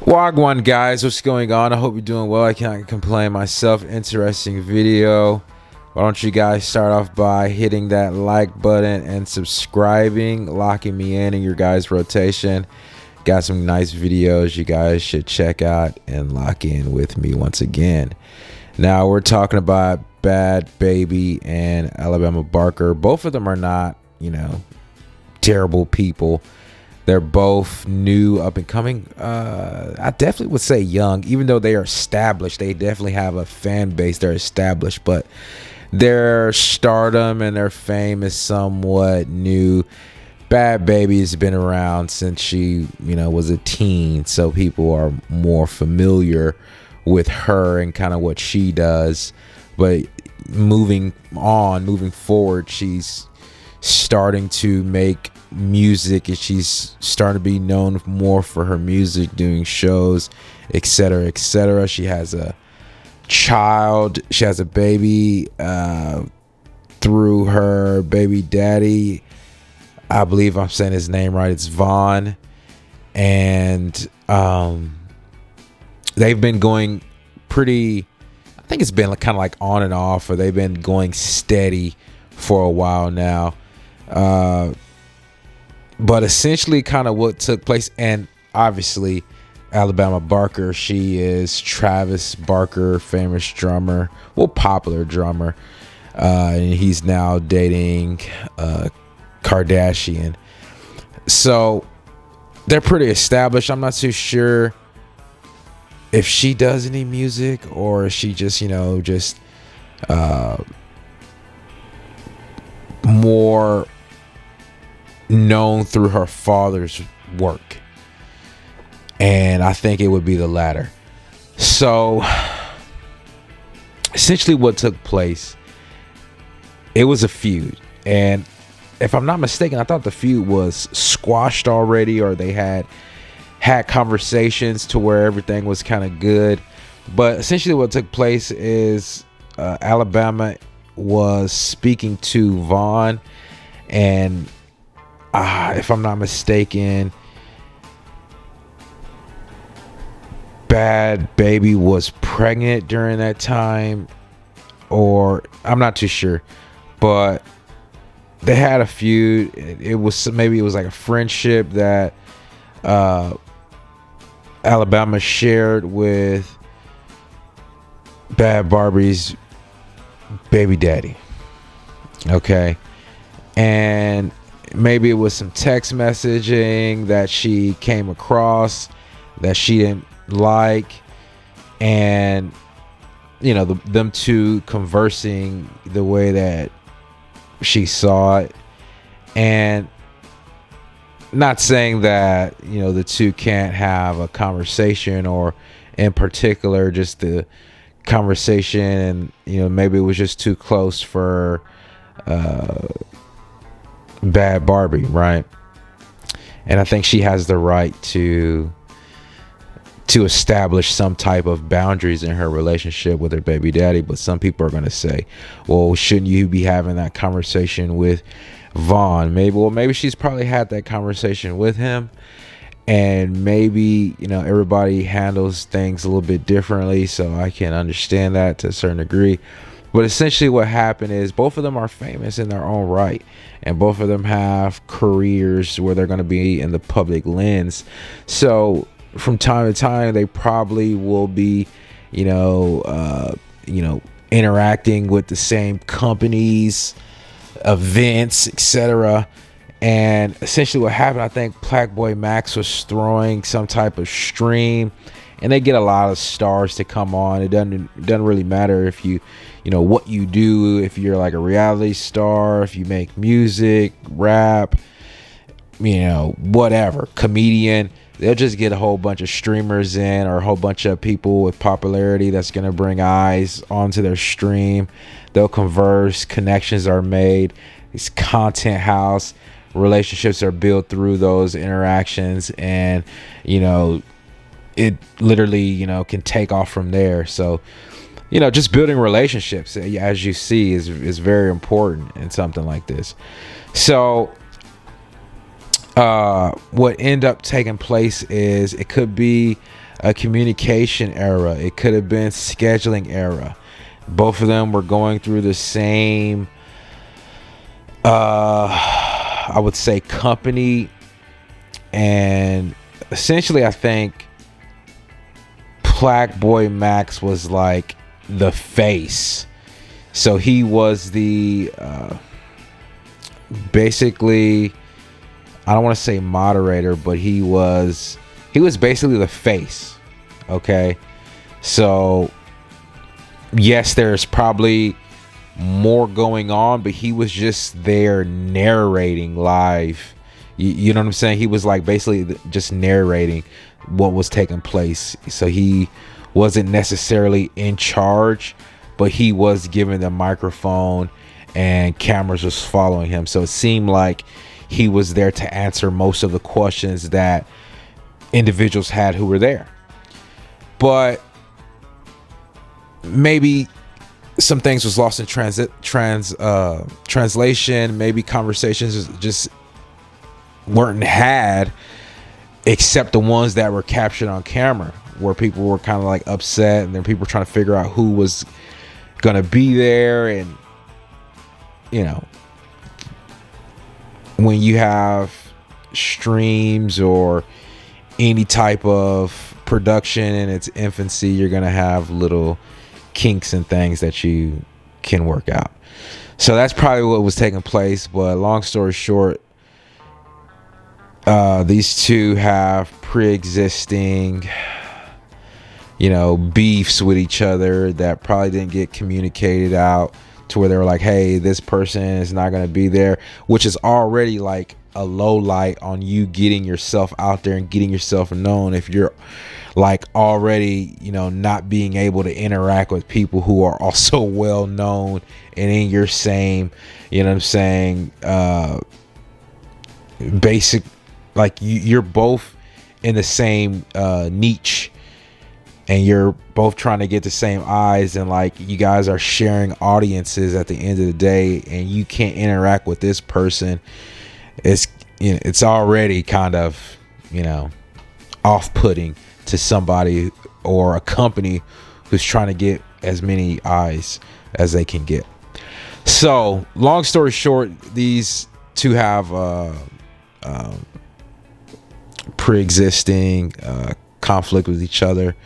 Wagwan guys, what's going on? I hope you're doing well. I can't complain myself. Interesting video. Why don't you guys start off by hitting that like button and subscribing, locking me in your guys' rotation. Got some nice videos you guys should check out and lock in with me once again. Now we're talking about Bhad, Bhabie, and Alabama Barker. Both of them are not, terrible people. They're both new, up and coming. I definitely would say young, even though they are established. They definitely have a fan base. They're established, but their stardom and their fame is somewhat new. Bhad Bhabie has been around since she, was a teen, so people are more familiar with her and kind of what she does. But moving forward, she's starting to make music and she's starting to be known more for her music, doing shows, etc., etc. She has a child, she has a baby through her baby daddy. I believe I'm saying his name right, it's Vaughn. And they've been going pretty, I think it's been kind of like on and off, or they've been going steady for a while now. But essentially kind of what took place, and obviously Alabama Barker, she is Travis Barker, famous drummer, popular drummer, and he's now dating Kardashian. So they're pretty established. I'm not too sure if she does any music or if she just more known through her father's work, and I think it would be the latter. So essentially what took place, it was a feud, and if I'm not mistaken, I thought the feud was squashed already, or they had conversations to where everything was kind of good. But essentially what took place is Alabama was speaking to Vaughn, and if I'm not mistaken, Bhad Bhabie was pregnant during that time, or I'm not too sure, but they had a feud. It was like a friendship that Alabama shared with Bhad Bhabie's baby daddy. Okay, and maybe it was some text messaging that she came across that she didn't like, and them two conversing the way that she saw it. And not saying that the two can't have a conversation, or in particular just the conversation, and maybe it was just too close for Bhad Bhabie, right? And I think she has the right to establish some type of boundaries in her relationship with her baby daddy. But some people are going to say, well, shouldn't you be having that conversation with Vaughn? Maybe she's probably had that conversation with him, and maybe everybody handles things a little bit differently, so I can understand that to a certain degree. But essentially what happened is both of them are famous in their own right, and both of them have careers where they're going to be in the public lens. So from time to time they probably will be interacting with the same companies, events, etc. And essentially what happened, I think plaqueboymax was throwing some type of stream, and they get a lot of stars to come on. It doesn't really matter if what you do, if you're like a reality star, if you make music, rap, whatever, comedian. They'll just get a whole bunch of streamers in, or a whole bunch of people with popularity that's going to bring eyes onto their stream. They'll converse, connections are made, these content house relationships are built through those interactions, and it literally can take off from there. So just building relationships, as you see, is very important in something like this. So what end up taking place is it could be a communication era. It could have been scheduling era. Both of them were going through the same, I would say, company. And essentially, I think plaqueboymax was like the face. So he was the basically, I don't want to say moderator, but he was basically the face. Okay, so yes, there's probably more going on, but he was just there narrating live. You know what I'm saying? He was like basically just narrating what was taking place. So he wasn't necessarily in charge, but he was given the microphone and cameras was following him. So it seemed like he was there to answer most of the questions that individuals had who were there. But maybe some things was lost in translation. Maybe conversations just weren't had, except the ones that were captured on camera, where people were kind of like upset, and then people were trying to figure out who was gonna be there. And you know, when you have streams or any type of production in its infancy, you're gonna have little kinks and things that you can work out. So that's probably what was taking place. But long story short, these two have pre-existing, beefs with each other that probably didn't get communicated out to where they were like, hey, this person is not going to be there, which is already like a low light on you getting yourself out there and getting yourself known. If you're like already, not being able to interact with people who are also well known and in your same, basic, like you're both in the same niche, and you're both trying to get the same eyes, and like you guys are sharing audiences at the end of the day, and you can't interact with this person. It's already kind of off-putting to somebody or a company who's trying to get as many eyes as they can get. So long story short, these two have pre-existing conflict with each other.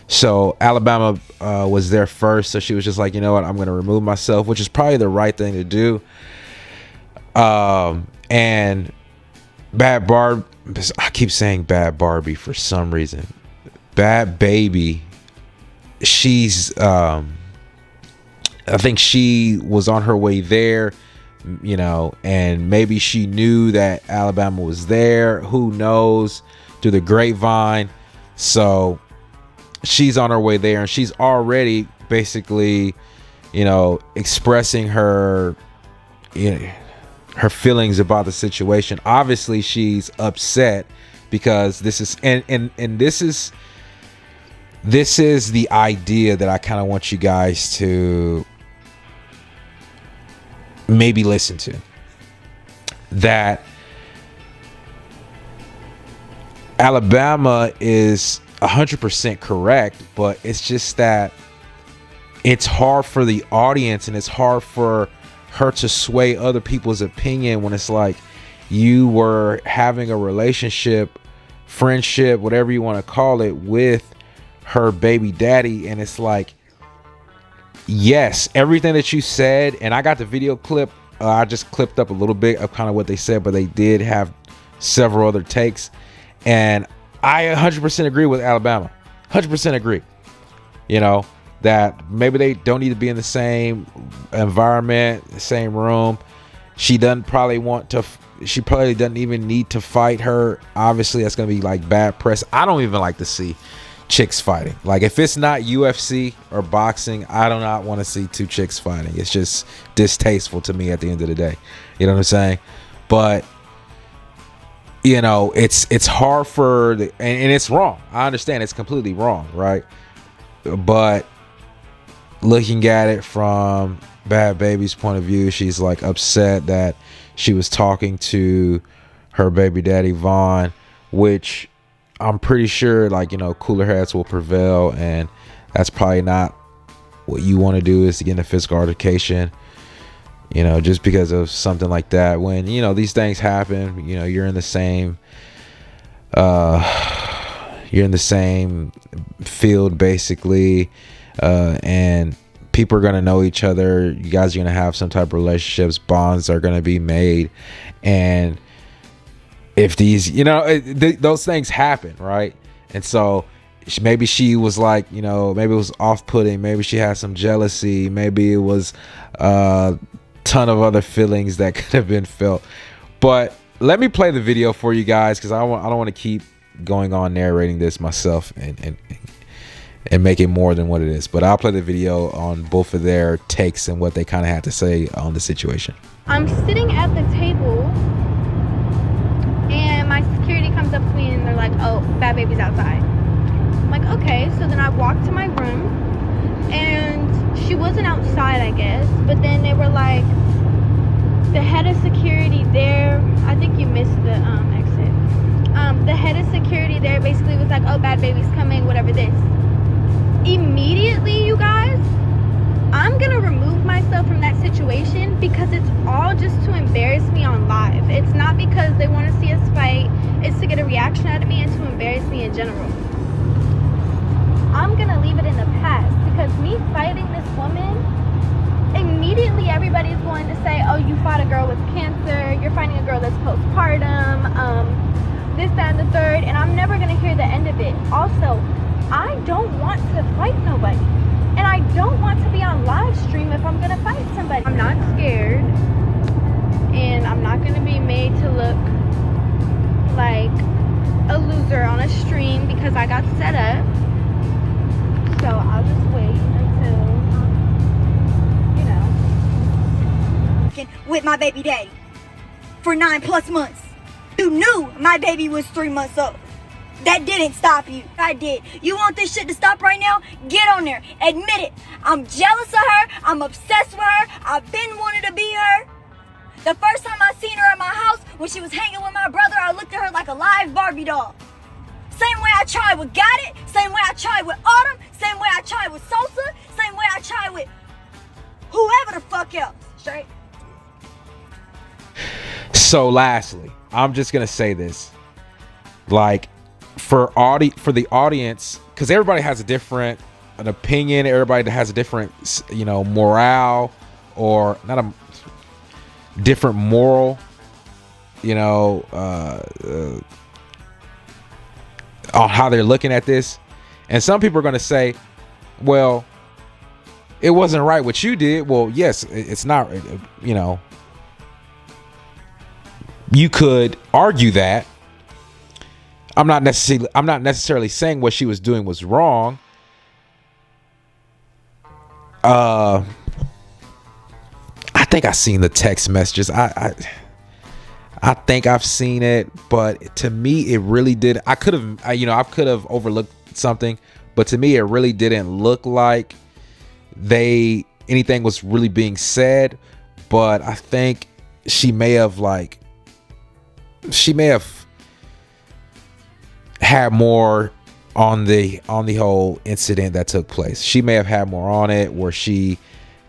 So Alabama was there first, so she was just like, you know what, I'm gonna remove myself, which is probably the right thing to do. And Bad Barb, I keep saying Bad Barbie for some reason. Bad Baby, she's I think she was on her way there, and maybe she knew that Alabama was there, who knows, through the grapevine. So she's on her way there, and she's already basically expressing her her feelings about the situation. Obviously she's upset because this is this is the idea that I kind of want you guys to maybe listen to. That Alabama is 100% correct, but it's just that it's hard for the audience, and it's hard for her to sway other people's opinion when it's like you were having a relationship, friendship, whatever you want to call it, with her baby daddy. And it's like, yes, everything that you said, and I got the video clip, I just clipped up a little bit of kind of what they said, but they did have several other takes, and I 100% agree with Alabama. 100% agree. That maybe they don't need to be in the same environment, the same room. She probably doesn't even need to fight her. Obviously, that's going to be like bad press. I don't even like to see chicks fighting. Like, if it's not UFC or boxing, I do not want to see two chicks fighting. It's just distasteful to me at the end of the day. You know what I'm saying? But it's hard for and it's wrong. I understand it's completely wrong, right? But looking at it from Bad Baby's point of view, she's like upset that she was talking to her baby daddy Vaughn, which I'm pretty sure, like, you know, cooler heads will prevail, and that's probably not what you want to do, is to get in a physical altercation, you know, just because of something like that. When, you know, these things happen, you know, you're in the same field basically, and people are going to know each other. You guys are going to have some type of relationships, bonds are going to be made. And if these, you know, those things happen, right? And so maybe she was like, you know, maybe it was off-putting, maybe she had some jealousy, maybe it was a ton of other feelings that could have been felt. But let me play the video for you guys, because I don't want to keep going on narrating this myself and make it more than what it is. But I'll play the video on both of their takes and what they kind of had to say on the situation. I'm sitting at the table, and my security comes up to me and they're like, oh, Bad Baby's outside. I'm like, okay. So then I walked to my room, and she wasn't outside, I guess. But then they were like, the head of security there, I think you missed the exit. The head of security there basically was like, oh, Bad Baby's coming, whatever this. Immediately, you guys, I'm gonna remove myself from that situation, because it's all just to embarrass me on live. It's not because they want to see us fight. It's to get a reaction out of me and to embarrass me in general. I'm gonna leave it in the past, because me fighting this woman, immediately everybody's going to say, oh, you fought a girl with cancer, you're fighting a girl that's postpartum, this, that, and the third, and I'm never gonna hear the end of it. Also, I don't want to fight nobody, and I don't want to be on live stream if I'm gonna fight somebody. I'm not scared, and I'm not gonna be made to look like a loser on a stream because I got set up. So I'll just wait until, you know. With my baby daddy for 9+ months. You knew my baby was 3 months old. That didn't stop you. I did. You want this shit to stop right now? Get on there. Admit it. I'm jealous of her. I'm obsessed with her. I've been wanting to be her. The first time I seen her at my house, when she was hanging with my brother, I looked at her like a live Barbie doll. Same way I tried with Got It. Same way I tried with Autumn. Same way I tried with Sosa. Same way I tried with whoever the fuck else. Straight. So lastly, I'm just gonna say this, like, for the audience, because everybody has an opinion, everybody has a different, you know, morale, or not a different moral, you know, on how they're looking at this. And some people are going to say, well, it wasn't right what you did. Well, yes, it's not, you know, you could argue that. I'm not necessarily saying what she was doing was wrong. I think I seen the text messages. I think I've seen it, but to me, it really did. I could have overlooked something, but to me, it really didn't look like anything was really being said. But I think she may have had more on the whole incident that took place. She may have had more on it, where she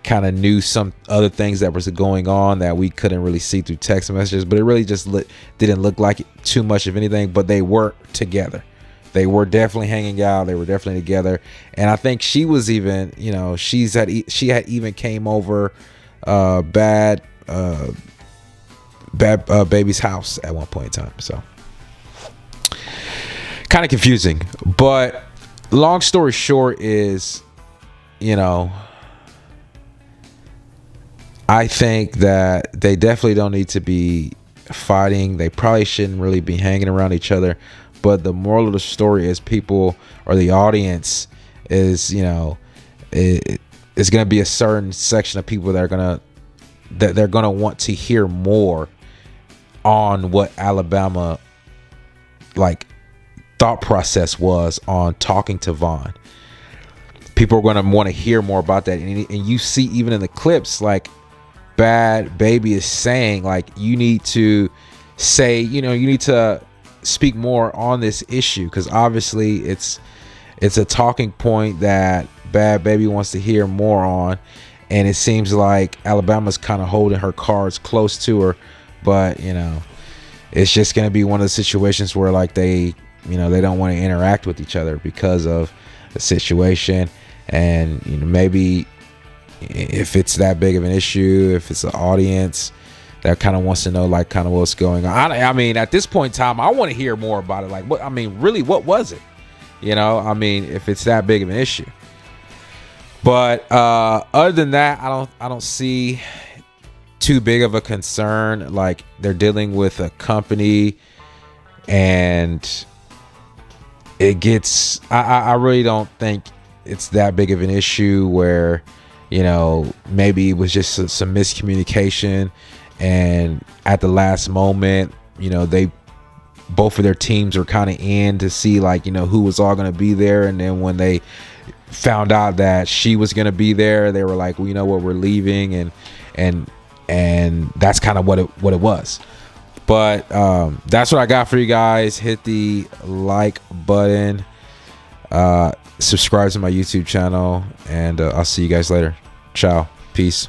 kind of knew some other things that was going on that we couldn't really see through text messages, but it really just didn't look like too much of anything. But they were together. They were definitely hanging out. They were definitely together. And I think she was even, you know, she had even came over Bad Baby's house at one point in time. So kind of confusing. But long story short is, you know, I think that they definitely don't need to be fighting. They probably shouldn't really be hanging around each other. But the moral of the story is, people, or the audience, is, you know, it's going to be a certain section of people that they're going to want to hear more on what Alabama, like, thought process was on talking to Vaughn. People are going to want to hear more about that. And you see, even in the clips, like, Bad Baby is saying, like, you need to say, you know, you need to speak more on this issue, because obviously it's a talking point that Bhad Bhabie wants to hear more on, and it seems like Alabama's kind of holding her cards close to her. But you know, it's just going to be one of the situations where like they don't want to interact with each other because of the situation. And you know, maybe if it's that big of an issue, if it's an audience that kind of wants to know like kind of what's going on, I mean, at this point in time, I want to hear more about it. Like, what, I mean, really, what was it? You know, I mean, if it's that big of an issue. But other than that, I don't see too big of a concern. Like, they're dealing with a company, and it gets, I really don't think it's that big of an issue where, you know, maybe it was just some miscommunication, and at the last moment, you know, both of their teams were kind of in to see like, you know, who was all going to be there. And then when they found out that she was going to be there, they were like, well, you know what, we're leaving. And that's kind of what it was. But that's what I got for you guys. Hit the like button, subscribe to my YouTube channel, and I'll see you guys later. Ciao. Peace.